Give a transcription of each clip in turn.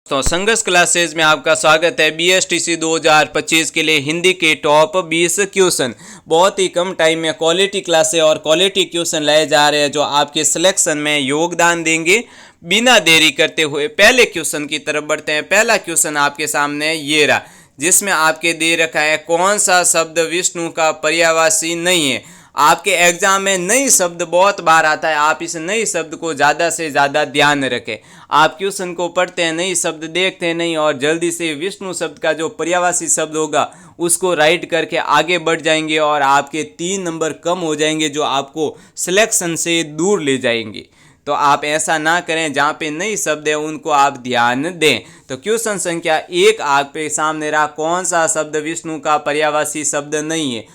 तो संघर्ष क्लासेज में आपका स्वागत है। बीएसटीसी 2025 के लिए हिंदी के टॉप 20 क्वेश्चन बहुत ही कम टाइम में क्वालिटी क्लासे और क्वालिटी क्वेश्चन लाए जा रहे हैं जो आपके सिलेक्शन में योगदान देंगे। बिना देरी करते हुए पहले क्वेश्चन की तरफ बढ़ते हैं। पहला क्वेश्चन आपके सामने ये रहा, जिसमें आपके दे रखा है कौन सा शब्द विष्णु का पर्यायवाची नहीं है। आपके एग्जाम में नई शब्द बहुत बार आता है, आप इस नई शब्द को ज़्यादा से ज़्यादा ध्यान रखें। आप क्वेश्चन को पढ़ते हैं, नई शब्द देखते हैं नहीं और जल्दी से विष्णु शब्द का जो पर्यायवाची शब्द होगा उसको राइट करके आगे बढ़ जाएंगे और आपके 3 नंबर कम हो जाएंगे जो आपको सिलेक्शन से दूर ले जाएंगे। तो आप ऐसा ना करें, जहाँ पे नई शब्द है उनको आप ध्यान दें। तो क्वेश्चन संख्या 1 आपके सामने रहा, कौन सा शब्द विष्णु का पर्यायवाची शब्द नहीं है।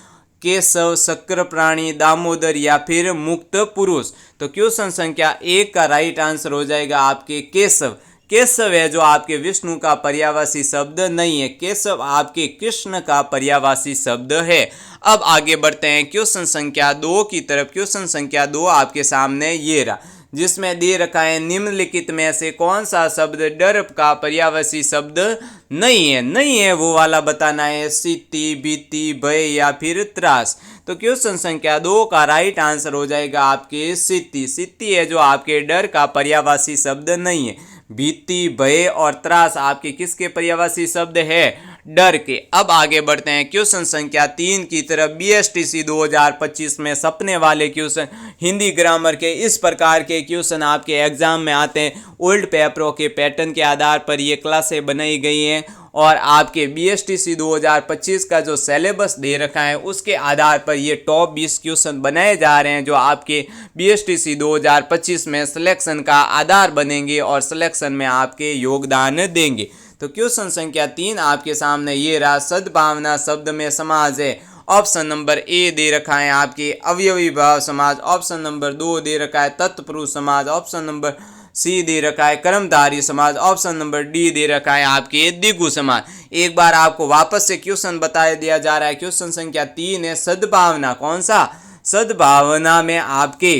केशव, शक्र प्राणी, दामोदर या फिर मुक्त पुरुष। तो क्वेश्चन संख्या 1 का राइट आंसर हो जाएगा आपके केशव। केशव है जो आपके विष्णु का पर्यायवाची शब्द नहीं है। केशव आपके कृष्ण का पर्यायवाची शब्द है। अब आगे बढ़ते हैं क्वेश्चन संख्या 2 की तरफ। क्वेश्चन संख्या 2 आपके सामने ये रहा, जिसमें दे रखा है निम्नलिखित में से कौन सा शब्द डर का पर्यायवाची शब्द नहीं है वो वाला बताना है। स्थिति, भीति, भय या फिर त्रास। तो क्वेश्चन संख्या 2 का राइट आंसर हो जाएगा आपके स्थिति। स्थिति है जो आपके डर का पर्यायवाची शब्द नहीं है। भीति, भय और त्रास आपके किसके पर्यायवाची शब्द है? डर के। अब आगे बढ़ते हैं क्वेश्चन संख्या 3 की तरफ। बीएसटीसी 2025 में सपने वाले क्वेश्चन हिंदी ग्रामर के इस प्रकार के क्वेश्चन आपके एग्जाम में आते हैं। ओल्ड पेपरों के पैटर्न के आधार पर ये क्लासें बनाई गई हैं और आपके बीएसटीसी 2025 का जो सिलेबस दे रखा है उसके आधार पर ये टॉप 20 क्वेश्चन बनाए जा रहे हैं जो आपके बीएसटीसी 2025 में सिलेक्शन का आधार बनेंगे और सिलेक्शन में आपके योगदान देंगे। तो क्वेश्चन संख्या 3 आपके सामने ये रहा, सद्भावना शब्द में समाज है। ऑप्शन नंबर ए दे रखा है आपके अवयवी भाव समाज। ऑप्शन नंबर 2 दे रखा है तत्पुरुष समाज। ऑप्शन नंबर सी दे रखा है कर्मधारी समाज। ऑप्शन नंबर डी दे रखा है आपके द्विगु समाज। एक बार आपको वापस से क्वेश्चन बता दिया जा रहा है। क्वेश्चन संख्या 3 है सद्भावना। कौन सा? सद्भावना में आपके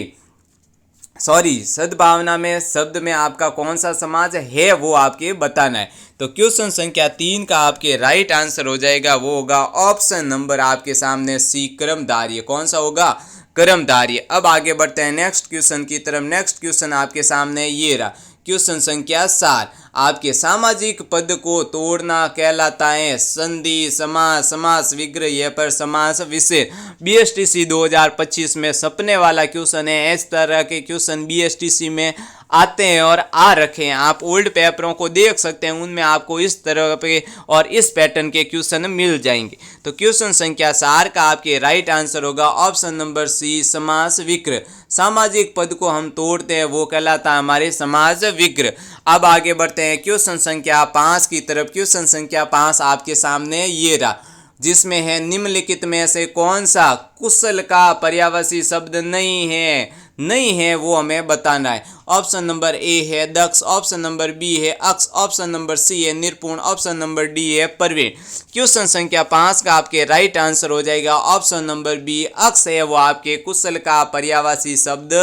सद्भावना में शब्द में आपका कौन सा समाज है वो आपके बताना है। तो क्वेश्चन संख्या 3 का आपके राइट आंसर हो जाएगा, वो होगा ऑप्शन नंबर आपके सामने सी कर्मधारी। कौन सा होगा? कर्मधारी। अब आगे बढ़ते हैं नेक्स्ट क्वेश्चन की तरफ। नेक्स्ट क्वेश्चन आपके सामने ये रहा, क्वेश्चन संख्या 4 आपके सामाजिक पद को तोड़ना कहलाता है संधि, समास, समास विग्रह या पर समास विशेष। बीएसटीसी 2025 में सपने वाला क्वेश्चन है। इस तरह के क्वेश्चन बीएसटीसी में आते हैं और आ रखे हैं। आप ओल्ड पेपरों को देख सकते हैं, उनमें आपको इस तरह के और इस पैटर्न के क्वेश्चन मिल जाएंगे। तो क्वेश्चन संख्या 4 का आपके राइट आंसर होगा ऑप्शन नंबर सी समास विग्रह। सामाजिक पद को हम तोड़ते हैं वो कहलाता है हमारे समास विग्रह। अब आगे बढ़ते हैं क्वेश्चन संख्या 5 की तरफ। क्वेश्चन संख्या 5 आपके सामने ये रहा, जिसमें है निम्नलिखित में से कौन सा कुशल का पर्यायवाची शब्द नहीं है वो हमें बताना है। ऑप्शन नंबर ए है दक्ष। ऑप्शन नंबर बी है अक्ष। ऑप्शन नंबर सी है निर्पुण। ऑप्शन नंबर डी है प्रवीण। क्वेश्चन संख्या 5 का आपके राइट आंसर हो जाएगा ऑप्शन नंबर बी अक्ष है वो आपके कुशल का पर्यायवाची शब्द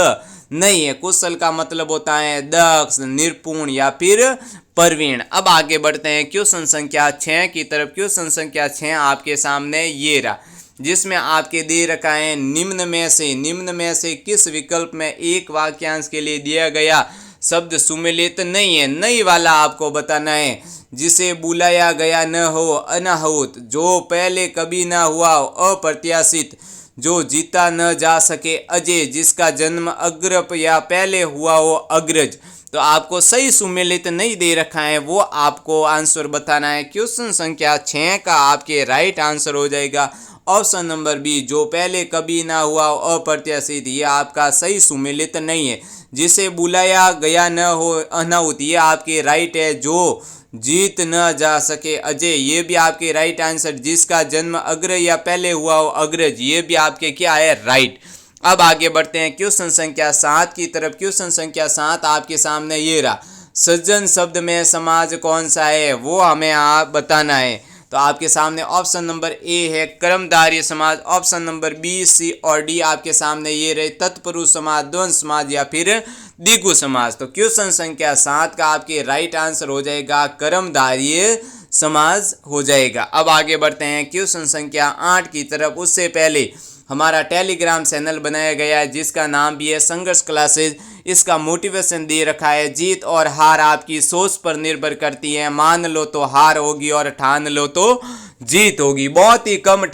नहीं है। कुशल का मतलब होता है दक्ष, निर्पुण या फिर प्रवीण। अब आगे बढ़ते हैं क्वेश्चन संख्या 6 की तरफ। क्वेश्चन संख्या 6 आपके सामने ये रहा, जिसमें आपके दे रखा है निम्न में से किस विकल्प में एक वाक्यांश के लिए दिया गया शब्द सुमेलित नहीं है। नहीं वाला आपको बताना है। जिसे बुलाया गया न हो अनाहुत, जो पहले कभी ना हुआ अप्रत्याशित, जो जीता न जा सके अजय, जिसका जन्म अग्रप या पहले हुआ हो अग्रज। तो आपको सही सुमेलित नहीं दे रखा है, वो आपको आंसर बताना है। क्वेश्चन संख्या 6 का आपके राइट आंसर हो जाएगा ऑप्शन नंबर बी, जो पहले कभी ना हुआ अप्रत्याशित। ये आपका सही सुमेलित नहीं है। जिसे बुलाया गया न हो अनाहुत, ये आपके राइट है। जो जीत न जा सके अजय, ये भी आपके राइट आंसर। जिसका जन्म अग्र या पहले हुआ हो अग्रज, ये भी आपके क्या है? राइट। अब आगे बढ़ते हैं क्वेश्चन संख्या 7 की तरफ। क्वेश्चन संख्या 7 आपके सामने ये रहा, सज्जन शब्द में समाज कौन सा है वो हमें आप बताना है। तो आपके सामने ऑप्शन नंबर ए है कर्मधारय समाज, ऑप्शन नंबर बी, सी और डी आपके सामने ये रहे तत्पुरुष समाज, द्वंद्व समाज या फिर द्विगु समाज। तो क्वेश्चन संख्या 7 का आपके राइट आंसर हो जाएगा कर्मधारय समाज हो जाएगा। अब आगे बढ़ते हैं क्वेश्चन संख्या 8 की तरफ। उससे पहले हमारा टेलीग्राम चैनल बनाया गया है जिसका नाम भी है संघर्ष क्लासेज। इसका मोटिवेशन दे रखा है, जीत और हार आपकी सोच पर निर्भर करती है, मान लो तो हार होगी और ठान लो तो जीत होगी। बहुत ही कम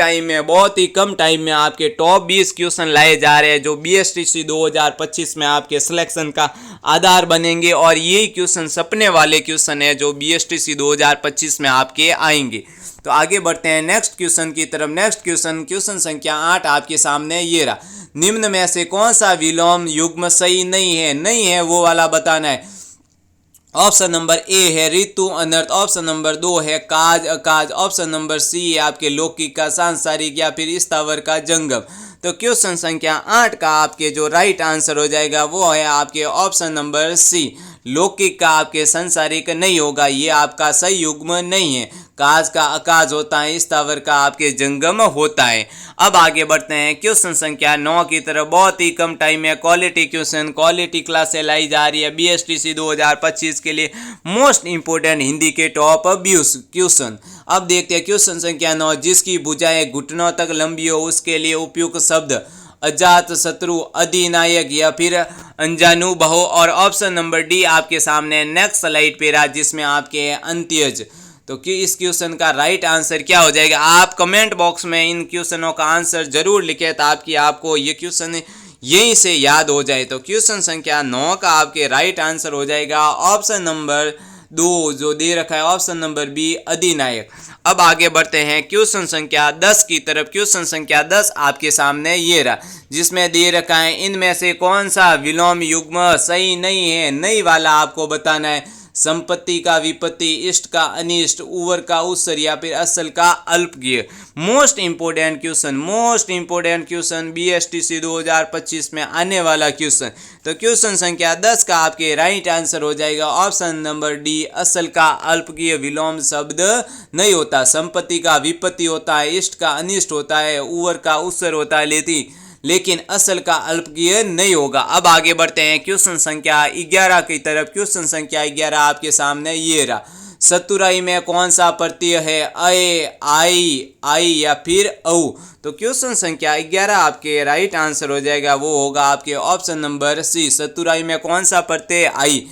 टाइम में आपके टॉप 20 क्वेश्चन लाए जा रहे हैं जो BSTC 2025 में आपके सिलेक्शन का आधार बनेंगे और यही क्वेश्चन सपने वाले क्वेश्चन है जो BSTC 2025 में आपके आएंगे। तो आगे बढ़ते हैं नेक्स्ट क्वेश्चन की तरफ। नेक्स्ट क्वेश्चन संख्या 8 आपके सामने ये रहा। निम्न में से कौन सा विलोम युग्म सही नहीं है वो वाला बताना है। ऑप्शन नंबर ए है ऋतु अनर्थ, ऑप्शन नंबर 2 है काज अकाज, ऑप्शन नंबर सी है आपके लौकिक का सांसारिक या फिर स्थावर का जंगम। तो क्वेश्चन संख्या 8 का आपके जो राइट आंसर हो जाएगा वो है आपके ऑप्शन नंबर सी, लौकिक का आपके सांसारिक नहीं होगा, ये आपका सही युग्म नहीं है। काज का अकाज होता है, स्थावर का आपके जंगम होता है। अब आगे बढ़ते हैं क्वेश्चन संख्या 9 की तरफ। बहुत ही कम टाइम में क्वालिटी क्लास लाई जा रही है BSTC 2025 के लिए मोस्ट इंपोर्टेंट हिंदी के टॉप 20 क्वेश्चन। अब देखते हैं क्वेश्चन संख्या 9। जिसकी भुजाएं घुटनों तक लंबी हो उसके लिए उपयुक्त शब्द अजात शत्रु, अधिनायक या फिर अंजानुभव। और ऑप्शन नंबर डी आपके सामने नेक्स्ट स्लाइड पे रहा जिसमें आपके अंत्यज। तो कि इस क्वेश्चन का राइट आंसर क्या हो जाएगा? आप कमेंट बॉक्स में इन क्वेश्चनों का आंसर जरूर लिखें ताकि आपको ये क्वेश्चन यहीं से याद हो जाए। तो क्वेश्चन संख्या 9 का आपके राइट आंसर हो जाएगा ऑप्शन नंबर 2 जो दे रखा है, ऑप्शन नंबर बी अधिनायक। अब आगे बढ़ते हैं क्वेश्चन संख्या 10 की तरफ। क्वेश्चन संख्या 10 आपके सामने ये रहा जिसमें दे रखा है इनमें से कौन सा विलोम युग्म सही नहीं है। नहीं वाला आपको बताना है। संपत्ति का विपत्ति, इष्ट का अनिष्ट, उवर का उत्सर या फिर असल का अल्पज्ञ। मोस्ट इंपोर्टेंट क्वेश्चन BSTC 2025 में आने वाला क्वेश्चन। तो क्वेश्चन संख्या 10 का आपके राइट आंसर हो जाएगा ऑप्शन नंबर डी, असल का अल्पज्ञ विलोम शब्द नहीं होता। संपत्ति का विपत्ति होता है, इष्ट का अनिष्ट होता है, उवर का उत्सर होता है लेकिन असल का अल्पज्ञ नहीं होगा। अब आगे बढ़ते हैं क्वेश्चन संख्या 11 की तरफ। क्वेश्चन संख्या 11 आपके सामने ये रहा। चतुराई में कौन सा प्रत्यय है? अय, आई या फिर औ। तो क्वेश्चन संख्या 11 आपके राइट आंसर हो जाएगा वो होगा आपके ऑप्शन नंबर सी। चतुराई में कौन सा प्रत्यय? आई।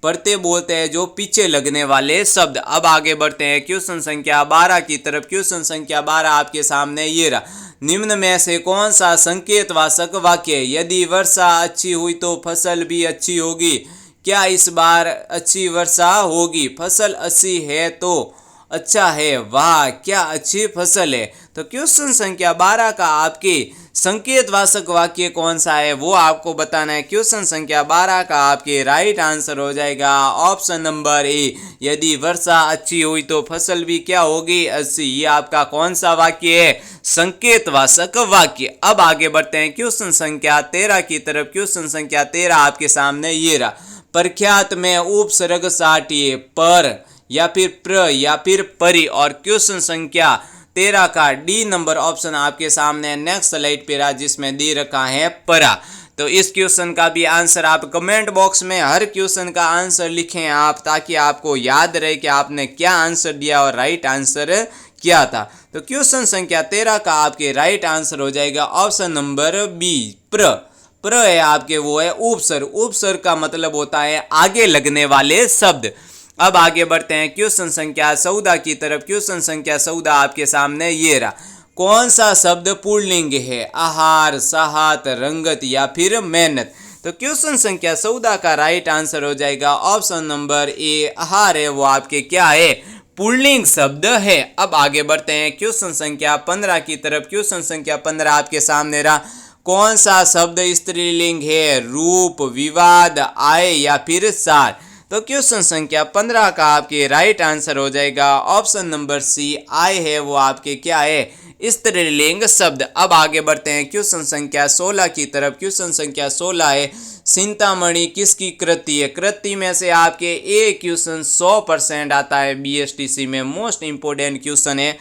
प्रत्यय बोलते हैं जो पीछे लगने वाले शब्द। अब आगे बढ़ते हैं क्वेश्चन संख्या 12 की तरफ। क्वेश्चन संख्या 12 आपके सामने ये रहा। निम्न में से कौन सा संकेतवाचक वाक्य? यदि वर्षा अच्छी हुई तो फसल भी अच्छी होगी। क्या इस बार अच्छी वर्षा होगी? फसल अच्छी है तो अच्छा है, वाह क्या अच्छी फसल है। तो क्वेश्चन संख्या 12 का आपके संकेतवाचक वाक्य कौन सा है वो आपको बताना है। क्वेश्चन संख्या 12 का आपके राइट आंसर हो जाएगा ऑप्शन नंबर ए, यदि वर्षा अच्छी हुई तो फसल भी क्या होगी? अच्छी। ये आपका कौन सा वाक्य है? संकेतवाचक वाक्य। अब आगे बढ़ते हैं क्वेश्चन संख्या 13 की तरफ। क्वेश्चन संख्या 13 आपके सामने ये रहा। प्रख्यात में उपसर्ग साटिए, पर या फिर प्र या फिर परि। और क्वेश्चन संख्या 13 का डी नंबर ऑप्शन आपके सामने नेक्स्ट स्लाइड पे रहा जिसमें दे रखा है परा। तो इस क्वेश्चन का भी आंसर आप कमेंट बॉक्स में हर क्वेश्चन का आंसर लिखें आप, ताकि आपको याद रहे कि आपने क्या आंसर दिया और राइट आंसर क्या था। तो क्वेश्चन संख्या 13 का आपके राइट आंसर हो जाएगा ऑप्शन नंबर बी, प्र है आपके वो है उपसर्ग। उपसर्ग का मतलब होता है आगे लगने वाले शब्द। अब आगे बढ़ते हैं क्वेश्चन संख्या 14 की तरफ। क्वेश्चन संख्या 14 आपके सामने ये रहा। कौन सा शब्द पुल्लिंग है? आहार, साहत, रंगत या फिर मेहनत। तो क्वेश्चन संख्या 14 का राइट आंसर हो जाएगा ऑप्शन नंबर ए, आहार है वो आपके क्या है? पुल्लिंग शब्द है। अब आगे बढ़ते हैं क्वेश्चन संख्या 15 की तरफ। क्वेश्चन संख्या 15 आपके सामने रहा। कौन सा शब्द स्त्रीलिंग है? रूप, विवाद, आय या फिर सार। तो क्वेश्चन संख्या 15 का आपके राइट आंसर हो जाएगा ऑप्शन नंबर सी, आय है वो आपके क्या है? स्त्रीलिंग शब्द। अब आगे बढ़ते हैं क्वेश्चन संख्या 16 की तरफ। क्वेश्चन संख्या 16 है चिंतामणि किसकी कृति है। कृति में से आपके ए क्वेश्चन 100% आता है बीएसटीसी में, मोस्ट इंपोर्टेंट क्वेश्चन है।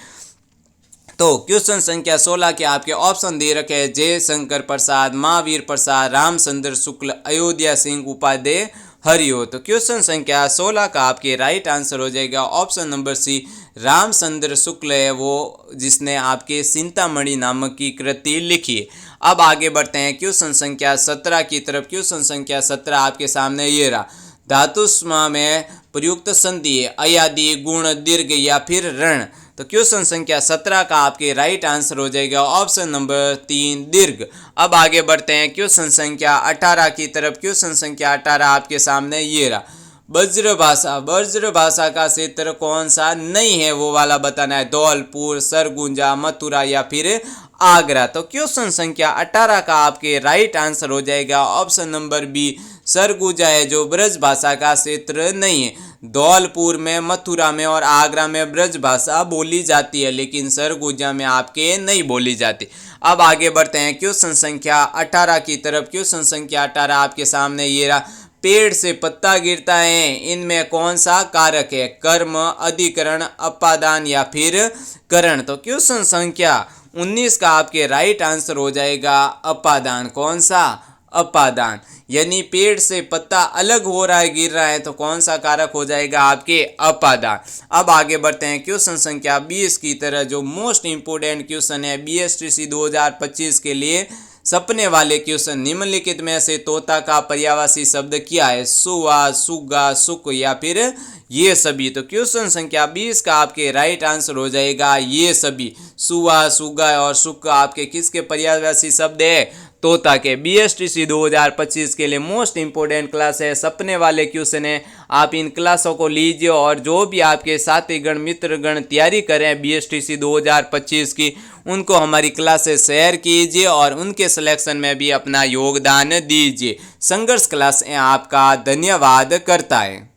तो क्वेश्चन संख्या 16 के आपके ऑप्शन दे रखे हैं जयशंकर प्रसाद, महावीर प्रसाद, रामचंद्र शुक्ल, अयोध्या सिंह, उपाध्याय हरिओ। तो क्वेश्चन संख्या 16 का आपके राइट आंसर हो जाएगा option number C, Ramchandra Shukla है वो जिसने आपके चिंतामणि नामक की कृति लिखी है। अब आगे बढ़ते हैं क्वेश्चन संख्या 17 की तरफ। क्वेश्चन संख्या 17 आपके सामने ये रहा, धातुस्मा में प्रयुक्त संधि है अयादि, गुण, दीर्घ या फिर ऋण। तो क्वेश्चन संख्या 17 का आपके राइट आंसर हो जाएगा ऑप्शन नंबर 3 दीर्घ। अब आगे बढ़ते हैं क्वेश्चन संख्या 18 की तरफ। क्वेश्चन संख्या 18 आपके सामने ये रहा, ब्रजभाषा, ब्रजभाषा का क्षेत्र कौन सा नहीं है वो वाला बताना है, धौलपुर, सरगुजा, मथुरा या फिर आगरा। तो क्वेश्चन संख्या 18 का आपके राइट आंसर हो जाएगा ऑप्शन नंबर बी, सरगुजा है जो ब्रजभाषा का क्षेत्र नहीं है। धौलपुर में, मथुरा में और आगरा में ब्रजभाषा बोली जाती है, लेकिन सरगुजा में आपके नहीं बोली जाती। अब आगे बढ़ते हैं क्वेश्चन संख्या 18 की तरफ। क्वेश्चन संख्या 18 आपके सामने ये रहा, पेड़ से पत्ता गिरता है, इनमें कौन सा कारक है, कर्म, अधिकरण, अपादान या फिर करण। तो क्वेश्चन संख्या 19 का आपके राइट आंसर हो जाएगा अपादान। कौन सा, अपादान। यानी पेड़ से पत्ता अलग हो रहा है, गिर रहा है, तो कौन सा कारक हो जाएगा आपके अपादान। अब आगे बढ़ते हैं क्वेश्चन संख्या 20 की तरह, जो मोस्ट इंपोर्टेंट क्वेश्चन है बीएसटीसी 2025 के लिए, सपने वाले क्वेश्चन। निम्नलिखित में से तोता का पर्यायवाची शब्द क्या है, सुआ, सुगा, सुक या फिर ये सभी। तो क्वेश्चन संख्या 20 का आपके राइट आंसर हो जाएगा ये सभी। सुआ, सुगा और सुक आपके किसके पर्यायवाची शब्द है, तोता के। बीएसटीसी 2025 के लिए मोस्ट इंपोर्टेंट क्लास है, सपने वाले क्वेश्चन है। आप इन क्लासों को लीजिए और जो भी आपके साथी गण, मित्रगण तैयारी करें बीएसटीसी 2025 की, उनको हमारी क्लासेस शेयर कीजिए और उनके सिलेक्शन में भी अपना योगदान दीजिए। संघर्ष क्लास आपका धन्यवाद करता है।